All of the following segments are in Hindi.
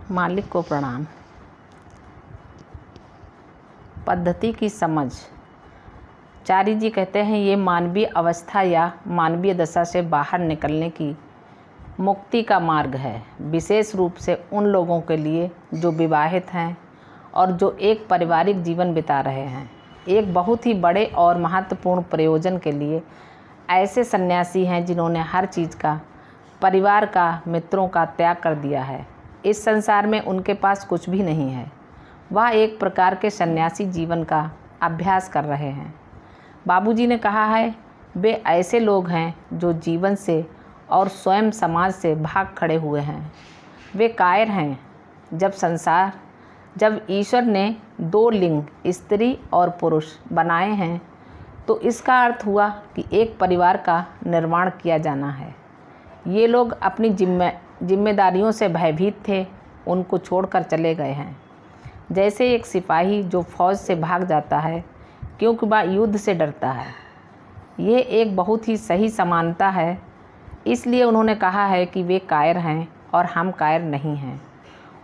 मालिक को प्रणाम। पद्धति की समझ। चारी जी कहते हैं ये मानवीय अवस्था या मानवीय दशा से बाहर निकलने की मुक्ति का मार्ग है, विशेष रूप से उन लोगों के लिए जो विवाहित हैं और जो एक पारिवारिक जीवन बिता रहे हैं। एक बहुत ही बड़े और महत्वपूर्ण प्रयोजन के लिए ऐसे सन्यासी हैं जिन्होंने हर चीज़ का, परिवार का, मित्रों का त्याग कर दिया है। इस संसार में उनके पास कुछ भी नहीं है। वह एक प्रकार के सन्यासी जीवन का अभ्यास कर रहे हैं। बाबूजी ने कहा है वे ऐसे लोग हैं जो जीवन से और स्वयं समाज से भाग खड़े हुए हैं। वे कायर हैं। जब ईश्वर ने दो लिंग, स्त्री और पुरुष बनाए हैं तो इसका अर्थ हुआ कि एक परिवार का निर्माण किया जाना है। ये लोग अपनी जिम्मेदारियों से भयभीत थे, उनको छोड़कर चले गए हैं। जैसे एक सिपाही जो फौज से भाग जाता है क्योंकि वह युद्ध से डरता है। ये एक बहुत ही सही समानता है। इसलिए उन्होंने कहा है कि वे कायर हैं और हम कायर नहीं हैं।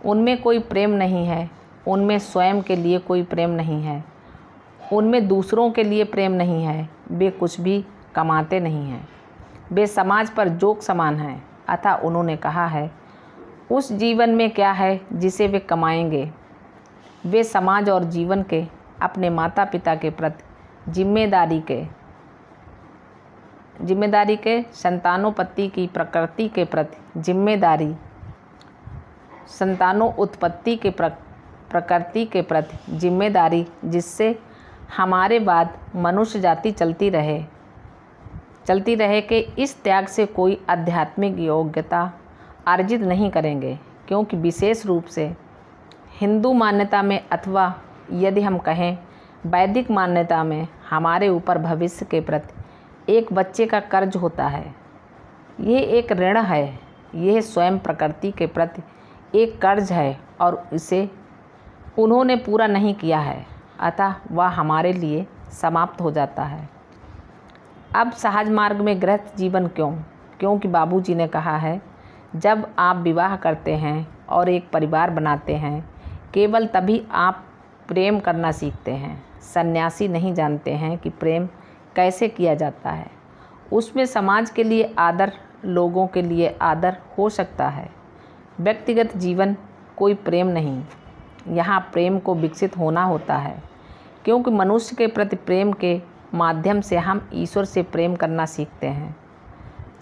उनमें कोई प्रेम नहीं है, उनमें स्वयं के लिए कोई प्रेम नहीं है, उनमें दूसरों के लिए प्रेम नहीं है। वे कुछ भी कमाते नहीं हैं, वे समाज पर जोक समान हैं। अतः उन्होंने कहा है उस जीवन में क्या है जिसे वे कमाएंगे। वे समाज और जीवन के, अपने माता पिता के प्रति जिम्मेदारी के, संतानोपत्ति की प्रकृति के प्रति जिम्मेदारी, संतानोत्पत्ति के प्रकृति के प्रति जिम्मेदारी, जिससे हमारे बाद मनुष्य जाति चलती रहे कि इस त्याग से कोई आध्यात्मिक योग्यता अर्जित नहीं करेंगे। क्योंकि विशेष रूप से हिंदू मान्यता में, अथवा यदि हम कहें वैदिक मान्यता में, हमारे ऊपर भविष्य के प्रति एक बच्चे का कर्ज होता है। ये एक ऋण है, यह स्वयं प्रकृति के प्रति एक कर्ज है और इसे उन्होंने पूरा नहीं किया है, अतः वह हमारे लिए समाप्त हो जाता है। अब सहज मार्ग में गृहस्थ जीवन क्यों? क्योंकि बाबूजी ने कहा है जब आप विवाह करते हैं और एक परिवार बनाते हैं, केवल तभी आप प्रेम करना सीखते हैं। सन्यासी नहीं जानते हैं कि प्रेम कैसे किया जाता है। उसमें समाज के लिए आदर, लोगों के लिए आदर हो सकता है। व्यक्तिगत जीवन कोई प्रेम नहीं। यहाँ प्रेम को विकसित होना होता है, क्योंकि मनुष्य के प्रति प्रेम के माध्यम से हम ईश्वर से प्रेम करना सीखते हैं।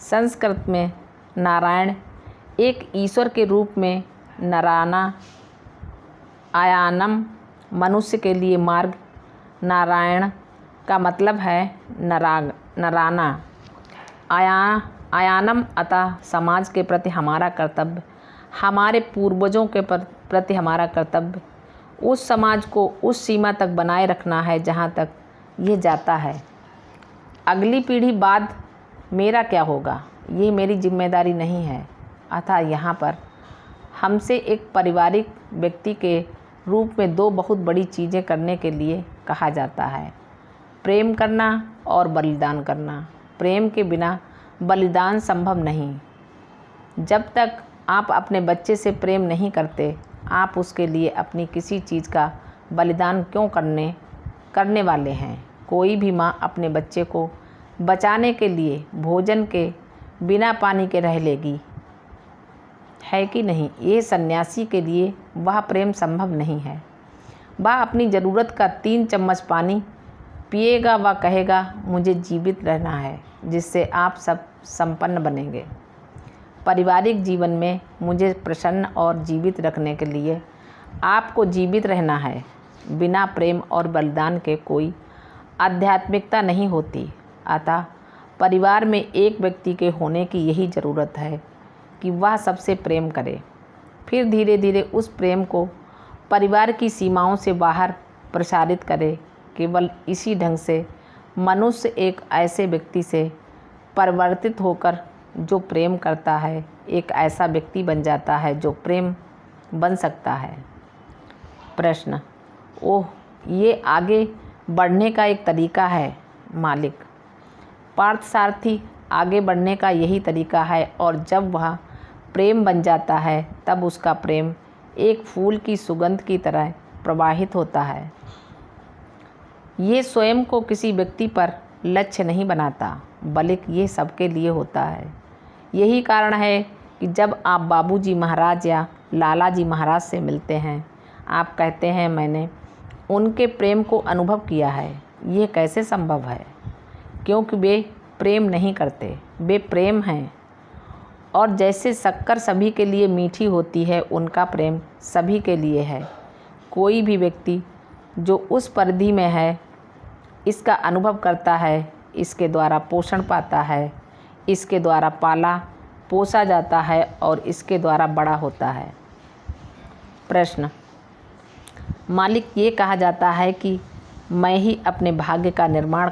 संस्कृत में नारायण एक ईश्वर के रूप में नराना, आयानम मनुष्य के लिए मार्ग, नारायण का मतलब है नराना, आयानम अतः समाज के प्रति हमारा कर्तव्य, हमारे पूर्वजों के प्रति हमारा कर्तव्य, उस समाज को उस सीमा तक बनाए रखना है जहाँ तक ये जाता है। अगली पीढ़ी बाद मेरा क्या होगा, ये मेरी जिम्मेदारी नहीं है। अतः यहाँ पर हमसे एक पारिवारिक व्यक्ति के रूप में दो बहुत बड़ी चीज़ें करने के लिए कहा जाता है, प्रेम करना और बलिदान करना। प्रेम के बिना बलिदान संभव नहीं। जब तक आप अपने बच्चे से प्रेम नहीं करते, आप उसके लिए अपनी किसी चीज़ का बलिदान क्यों करने वाले हैं। कोई भी माँ अपने बच्चे को बचाने के लिए भोजन के बिना पानी के रह लेगी, है कि नहीं। ये सन्यासी के लिए वह प्रेम संभव नहीं है। वह अपनी ज़रूरत का 3 चम्मच पानी पिएगा, वह कहेगा मुझे जीवित रहना है, जिससे आप सब संपन्न बनेंगे। पारिवारिक जीवन में मुझे प्रसन्न और जीवित रखने के लिए आपको जीवित रहना है। बिना प्रेम और बलिदान के कोई आध्यात्मिकता नहीं होती। अतः परिवार में एक व्यक्ति के होने की यही ज़रूरत है कि वह सबसे प्रेम करे, फिर धीरे धीरे उस प्रेम को परिवार की सीमाओं से बाहर प्रसारित करे। केवल इसी ढंग से मनुष्य एक ऐसे व्यक्ति से परिवर्तित होकर जो प्रेम करता है, एक ऐसा व्यक्ति बन जाता है जो प्रेम बन सकता है। प्रश्न: ओह, ये आगे बढ़ने का एक तरीका है मालिक। पार्थसारथी: आगे बढ़ने का यही तरीका है, और जब वह प्रेम बन जाता है तब उसका प्रेम एक फूल की सुगंध की तरह प्रवाहित होता है। ये स्वयं को किसी व्यक्ति पर लक्ष्य नहीं बनाता, बल्कि ये सबके लिए होता है। यही कारण है कि जब आप बाबूजी महाराज या लालाजी महाराज से मिलते हैं, आप कहते हैं मैंने उनके प्रेम को अनुभव किया है। ये कैसे संभव है? क्योंकि वे प्रेम नहीं करते, वे प्रेम हैं। और जैसे शक्कर सभी के लिए मीठी होती है, उनका प्रेम सभी के लिए है। कोई भी व्यक्ति जो उस परिधि में है, इसका अनुभव करता है, इसके द्वारा पोषण पाता है, इसके द्वारा पाला पोसा जाता है और इसके द्वारा बड़ा होता है। प्रश्न: मालिक, ये कहा जाता है कि मैं ही अपने भाग्य का निर्माण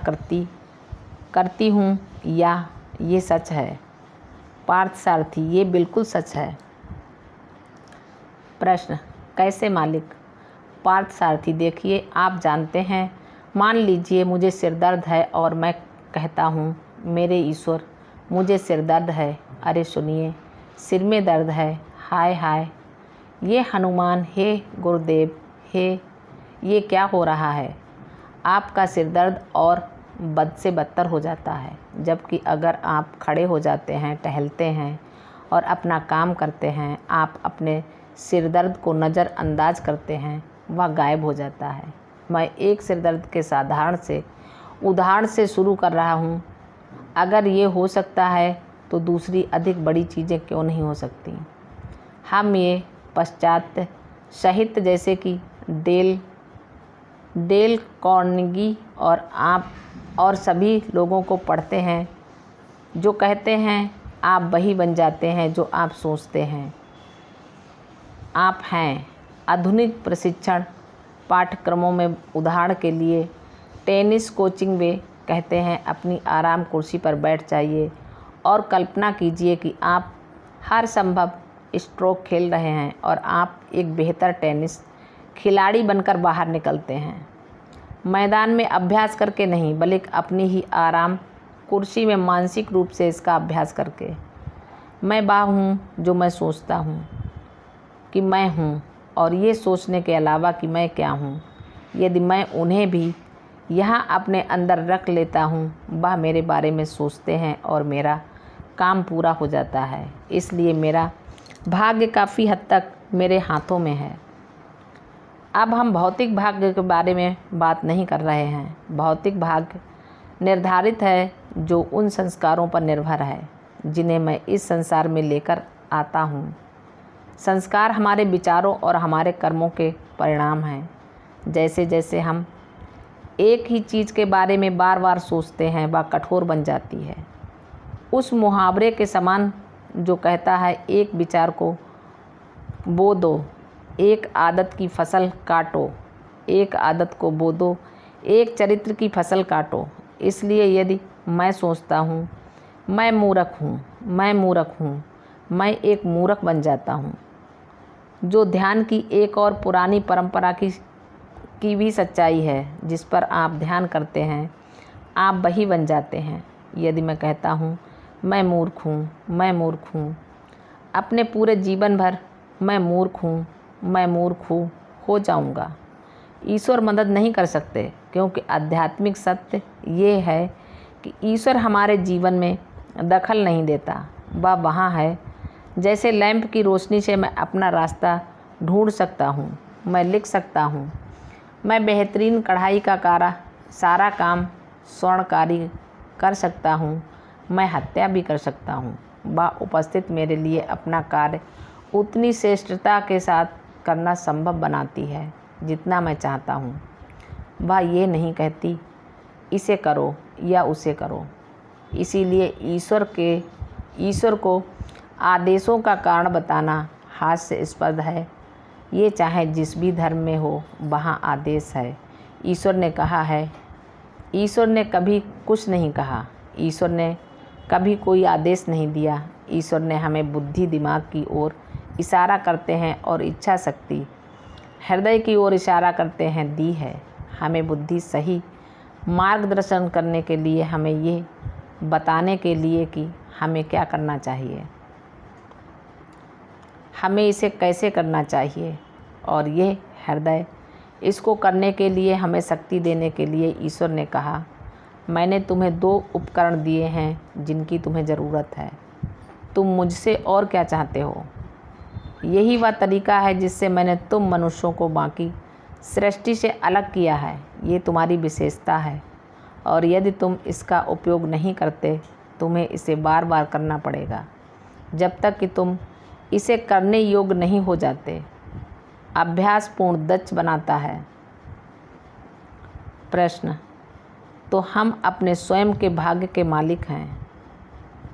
करती हूँ, या ये सच है? पार्थसारथी: ये बिल्कुल सच है। प्रश्न: कैसे मालिक? पार्थसारथी: देखिए, आप जानते हैं, मान लीजिए मुझे सिर दर्द है और मैं कहता हूँ मेरे ईश्वर मुझे सिर दर्द है। अरे सुनिए, सिर में दर्द है, हाय हाय, ये हनुमान, हे गुरुदेव, हे ये क्या हो रहा है? आपका सिर दर्द और बद से बदतर हो जाता है। जबकि अगर आप खड़े हो जाते हैं, टहलते हैं और अपना काम करते हैं, आप अपने सिर दर्द को नज़रअंदाज करते हैं, वह गायब हो जाता है। मैं एक सिर दर्द के उदाहरण से शुरू कर रहा हूँ। अगर ये हो सकता है तो दूसरी अधिक बड़ी चीज़ें क्यों नहीं हो सकती? हम ये पश्चात साहित्य जैसे कि डेल कार्नेगी और सभी लोगों को पढ़ते हैं जो कहते हैं आप वही बन जाते हैं जो आप सोचते हैं आप हैं। आधुनिक प्रशिक्षण पाठ्यक्रमों में उदाहरण के लिए टेनिस कोचिंग वे कहते हैं अपनी आराम कुर्सी पर बैठ जाइए और कल्पना कीजिए कि आप हर संभव स्ट्रोक खेल रहे हैं और आप एक बेहतर टेनिस खिलाड़ी बनकर बाहर निकलते हैं। मैदान में अभ्यास करके नहीं, बल्कि अपनी ही आराम कुर्सी में मानसिक रूप से इसका अभ्यास करके। मैं वह हूँ जो मैं सोचता हूँ कि मैं हूँ, और ये सोचने के अलावा कि मैं क्या हूँ, यदि मैं उन्हें भी यहाँ अपने अंदर रख लेता हूँ, वह मेरे बारे में सोचते हैं और मेरा काम पूरा हो जाता है। इसलिए मेरा भाग्य काफ़ी हद तक मेरे हाथों में है। अब हम भौतिक भाग्य के बारे में बात नहीं कर रहे हैं। भौतिक भाग्य निर्धारित है जो उन संस्कारों पर निर्भर है जिन्हें मैं इस संसार में लेकर आता हूँ। संस्कार हमारे विचारों और हमारे कर्मों के परिणाम हैं। जैसे जैसे हम एक ही चीज़ के बारे में बार बार सोचते हैं, वह कठोर बन जाती है। उस मुहावरे के समान जो कहता है एक विचार को बो दो, एक आदत की फसल काटो, एक आदत को बो दो, एक चरित्र की फसल काटो। इसलिए यदि मैं सोचता हूँ मैं मूर्ख हूँ, मैं एक मूर्ख बन जाता हूँ। जो ध्यान की एक और पुरानी परंपरा की भी सच्चाई है, जिस पर आप ध्यान करते हैं आप वही बन जाते हैं। यदि मैं कहता हूँ मैं मूर्ख हूँ, अपने पूरे जीवन भर मैं मूर्ख हूँ हो जाऊँगा। ईश्वर मदद नहीं कर सकते, क्योंकि आध्यात्मिक सत्य ये है कि ईश्वर हमारे जीवन में दखल नहीं देता। वह वहाँ है। जैसे लैंप की रोशनी से मैं अपना रास्ता ढूंढ सकता हूँ, मैं लिख सकता हूँ, मैं बेहतरीन कढ़ाई का सारा काम स्वर्णकारी कर सकता हूँ, मैं हत्या भी कर सकता हूँ। वह उपस्थित मेरे लिए अपना कार्य उतनी श्रेष्ठता के साथ करना संभव बनाती है जितना मैं चाहता हूँ। वह ये नहीं कहती इसे करो या उसे करो। इसीलिए ईश्वर को आदेशों का कारण बताना हास्यास्पद है। ये चाहे जिस भी धर्म में हो, वहाँ आदेश है। ईश्वर ने कहा है, ईश्वर ने कभी कुछ नहीं कहा, ईश्वर ने कभी कोई आदेश नहीं दिया। ईश्वर ने हमें बुद्धि दिमाग की ओर इशारा करते हैं और इच्छा शक्ति हृदय की ओर इशारा करते हैं दी है। हमें बुद्धि सही मार्गदर्शन करने के लिए, हमें ये बताने के लिए कि हमें क्या करना चाहिए। हमें इसे कैसे करना चाहिए। और ये हृदय, इसको करने के लिए हमें शक्ति देने के लिए ईश्वर ने कहा, मैंने तुम्हें 2 उपकरण दिए हैं जिनकी तुम्हें ज़रूरत है। तुम मुझसे और क्या चाहते हो? यही वह तरीका है जिससे मैंने तुम मनुष्यों को बाकी सृष्टि से अलग किया है। ये तुम्हारी विशेषता है और यदि तुम इसका उपयोग नहीं करते, तुम्हें इसे बार बार करना पड़ेगा जब तक कि तुम इसे करने योग्य नहीं हो जाते। अभ्यास पूर्ण दक्ष बनाता है। प्रश्न, तो हम अपने स्वयं के भाग्य के मालिक हैं।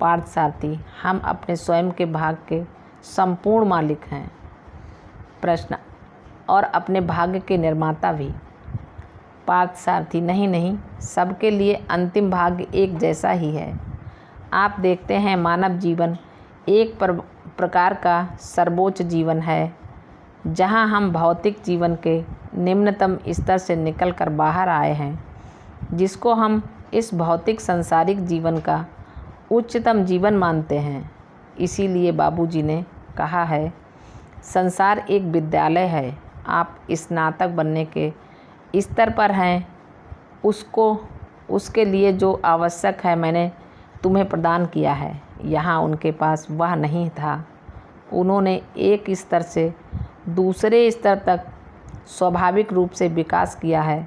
पार्थसारथी, हम अपने स्वयं के भाग्य के संपूर्ण मालिक हैं। प्रश्न, और अपने भाग्य के निर्माता भी। पार्थसारथी, नहीं, सबके लिए अंतिम भाग्य एक जैसा ही है। आप देखते हैं, मानव जीवन एक प्रकार का सर्वोच्च जीवन है जहां हम भौतिक जीवन के निम्नतम स्तर से निकलकर बाहर आए हैं, जिसको हम इस भौतिक सांसारिक जीवन का उच्चतम जीवन मानते हैं। इसीलिए बाबूजी ने कहा है, संसार एक विद्यालय है। आप स्नातक बनने के स्तर पर हैं। उसके लिए जो आवश्यक है मैंने तुम्हें प्रदान किया है। यहाँ उनके पास वह नहीं था। उन्होंने एक स्तर से दूसरे स्तर तक स्वाभाविक रूप से विकास किया है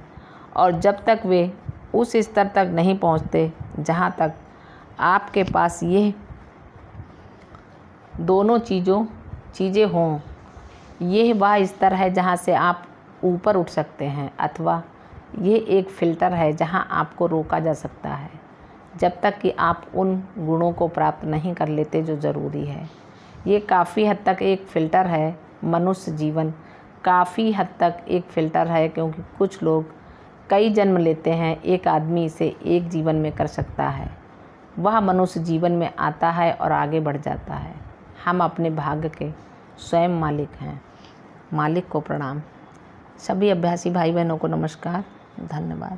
और जब तक वे उस स्तर तक नहीं पहुँचते जहाँ तक आपके पास ये दोनों चीज़ें हों, यह वह स्तर है जहाँ से आप ऊपर उठ सकते हैं, अथवा ये एक फ़िल्टर है जहाँ आपको रोका जा सकता है जब तक कि आप उन गुणों को प्राप्त नहीं कर लेते जो ज़रूरी है। ये काफ़ी हद तक एक फ़िल्टर है। मनुष्य जीवन काफ़ी हद तक एक फ़िल्टर है, क्योंकि कुछ लोग कई जन्म लेते हैं। एक आदमी इसे एक जीवन में कर सकता है। वह मनुष्य जीवन में आता है और आगे बढ़ जाता है। हम अपने भाग्य के स्वयं मालिक हैं। मालिक को प्रणाम। सभी अभ्यासी भाई बहनों को नमस्कार। धन्यवाद।